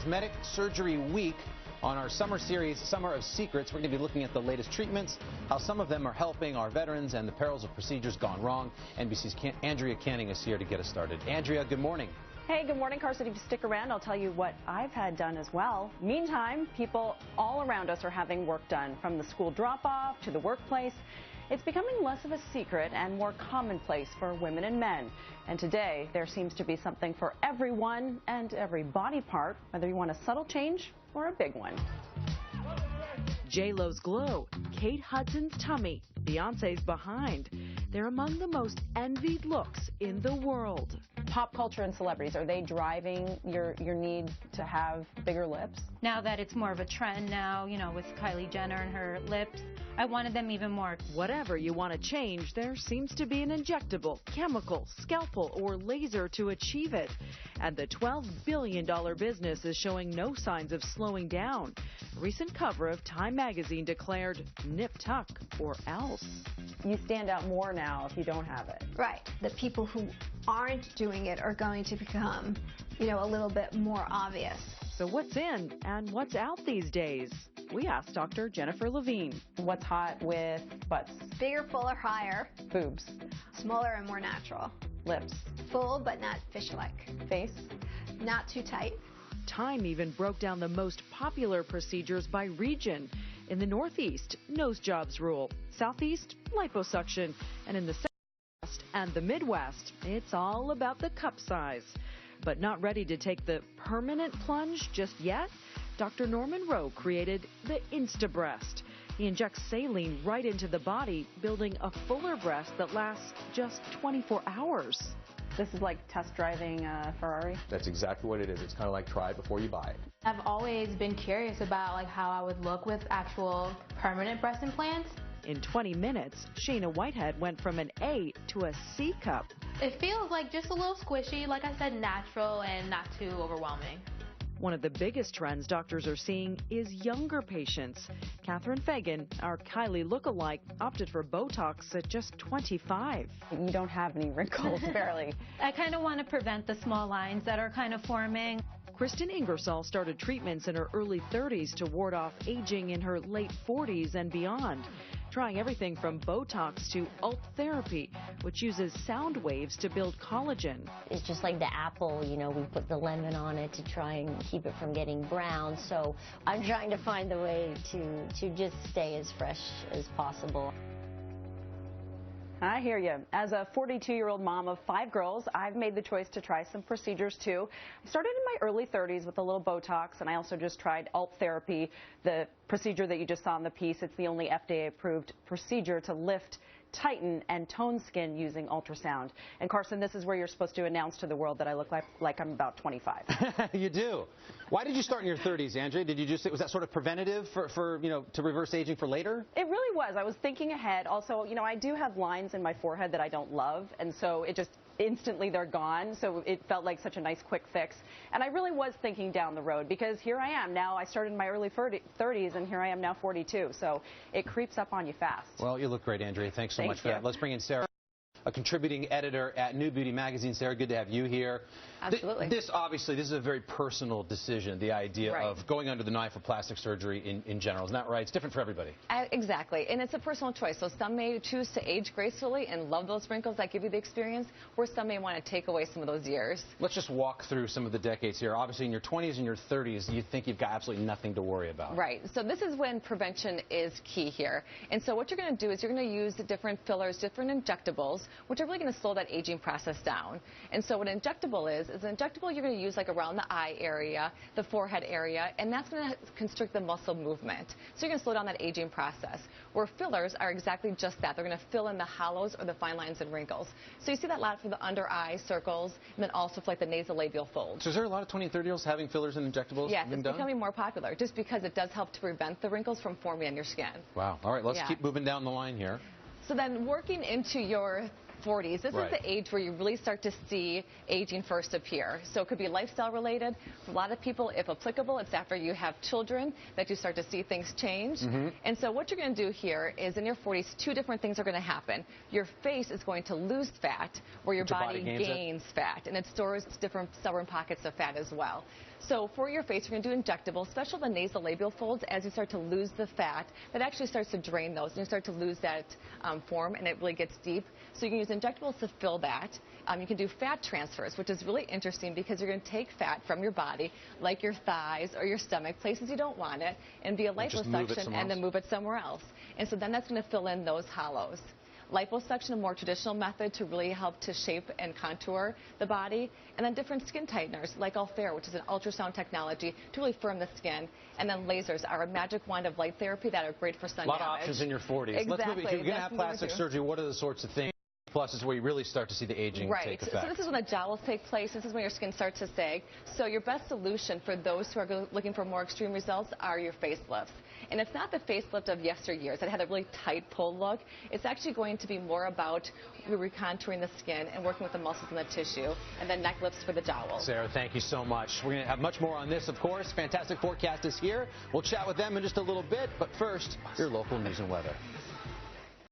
Cosmetic Surgery Week. On our summer series, Summer of Secrets, we're going to be looking at the latest treatments, how some of them are helping our veterans, and the perils of procedures gone wrong. NBC's Andrea Canning is here to get us started. Andrea, good morning. Hey, good morning, Carson. If you stick around, I'll tell you what I've had done as well. Meantime, people all around us are having work done, from the school drop-off to the workplace. It's becoming less of a secret and more commonplace for women and men. And today, there seems to be something for everyone and every body part, whether you want a subtle change or a big one. J-Lo's glow, Kate Hudson's tummy, Beyonce's behind. They're among the most envied looks in the world. Pop culture and celebrities, are they driving your need to have bigger lips? Now that it's more of a trend now, you know, with Kylie Jenner and her lips, I wanted them even more. Whatever you want to change, there seems to be an injectable, chemical, scalpel, or laser to achieve it. And the $12 billion business is showing no signs of slowing down. A recent cover of Time magazine declared, nip tuck or else. You stand out more now if you don't have it. Right. The people who aren't doing it are going to become, a little bit more obvious. So what's in and what's out these days? We asked Dr. Jennifer Levine. What's hot with butts? Bigger, fuller, higher. Boobs. Smaller and more natural. Lips. Full but not fish-like. Face. Not too tight. Time even broke down the most popular procedures by region. In the Northeast, nose jobs rule. Southeast, liposuction. And in the Southwest and the Midwest, it's all about the cup size. But not ready to take the permanent plunge just yet? Dr. Norman Rowe created the InstaBreast. He injects saline right into the body, building a fuller breast that lasts just 24 hours. This is like test driving a Ferrari? That's exactly what it is. It's kind of like try it before you buy it. I've always been curious about how I would look with actual permanent breast implants. In 20 minutes, Shayna Whitehead went from an A to a C cup. It feels like just a little squishy, like I said, natural and not too overwhelming. One of the biggest trends doctors are seeing is younger patients. Catherine Fagan, our Kylie lookalike, opted for Botox at just 25. You don't have any wrinkles, barely. I kind of want to prevent the small lines that are kind of forming. Kristen Ingersoll started treatments in her early 30s to ward off aging in her late 40s and beyond, trying everything from Botox to Ultherapy, which uses sound waves to build collagen. It's just like the apple, we put the lemon on it to try and keep it from getting brown. So I'm trying to find the way to just stay as fresh as possible. I hear you. As a 42-year-old mom of 5 girls, I've made the choice to try some procedures too. I started in my early 30s with a little Botox, and I also just tried Ultherapy, the procedure that you just saw in the piece. It's the only FDA-approved procedure to lift, tighten, and tone skin using ultrasound. And Carson, this is where you're supposed to announce to the world that I look like I'm about 25. You do. Why did you start in your 30s, Andrea? Was that sort of preventative for to reverse aging for later? It really was. I was thinking ahead. Also, I do have lines in my forehead that I don't love, and so it just instantly they're gone. So it felt like such a nice quick fix. And I really was thinking down the road, because here I am now. I started in my early 30s, and here I am now 42. So it creeps up on you fast. Well, you look great, Andrea. Thanks so much for that. Let's bring in Sarah, a contributing editor at New Beauty Magazine. Sarah, good to have you here. Absolutely. This is a very personal decision, the idea of going under the knife for plastic surgery in general. Isn't that right? It's different for everybody. Exactly. And it's a personal choice. So some may choose to age gracefully and love those wrinkles that give you the experience, or some may want to take away some of those years. Let's just walk through some of the decades here. Obviously, in your 20s and your 30s, you think you've got absolutely nothing to worry about. Right. So this is when prevention is key here. And so what you're going to do is you're going to use different fillers, different injectables, which are really going to slow that aging process down. And so what an injectable is an injectable you're going to use like around the eye area, the forehead area, and that's going to constrict the muscle movement. So you're going to slow down that aging process. Where fillers are exactly just that. They're going to fill in the hollows or the fine lines and wrinkles. So you see that a lot for the under eye circles, and then also for like the nasolabial folds. So is there a lot of 20 and 30-year-olds having fillers and injectables? Yes, it's becoming more popular just because it does help to prevent the wrinkles from forming on your skin. Wow. All right, let's keep moving down the line here. So then working into your 40s. This is the age where you really start to see aging first appear. So it could be lifestyle related. For a lot of people, if applicable, it's after you have children that you start to see things change. And so what you're going to do here is in your 40s, 2 different things are going to happen. Your face is going to lose fat, where your body gains fat, and it stores different stubborn pockets of fat as well. So for your face, we're going to do injectable, especially the nasolabial folds. As you start to lose the fat, that actually starts to drain those, and you start to lose that form, and it really gets deep. So you can use injectables to fill that. You can do fat transfers, which is really interesting because you're going to take fat from your body, like your thighs or your stomach, places you don't want it, and via liposuction, and then move it somewhere else. And so then that's going to fill in those hollows. Liposuction, a more traditional method to really help to shape and contour the body, and then different skin tighteners like Ultherapy, which is an ultrasound technology to really firm the skin, and then lasers are a magic wand of light therapy that are great for sun damage. A lot of options in your 40s. Exactly. Let's move it. If you're going to have plastic surgery, what are the sorts of things? Plus is where you really start to see the aging take effect. So this is when the jowls take place. This is when your skin starts to sag. So your best solution for those who are looking for more extreme results are your facelifts. And it's not the facelift of yesteryears that had a really tight pull look. It's actually going to be more about recontouring the skin and working with the muscles and the tissue, and then neck lifts for the jowls. Sarah, thank you so much. We're going to have much more on this, of course. Fantastic Forecast is here. We'll chat with them in just a little bit, but first, your local news and weather.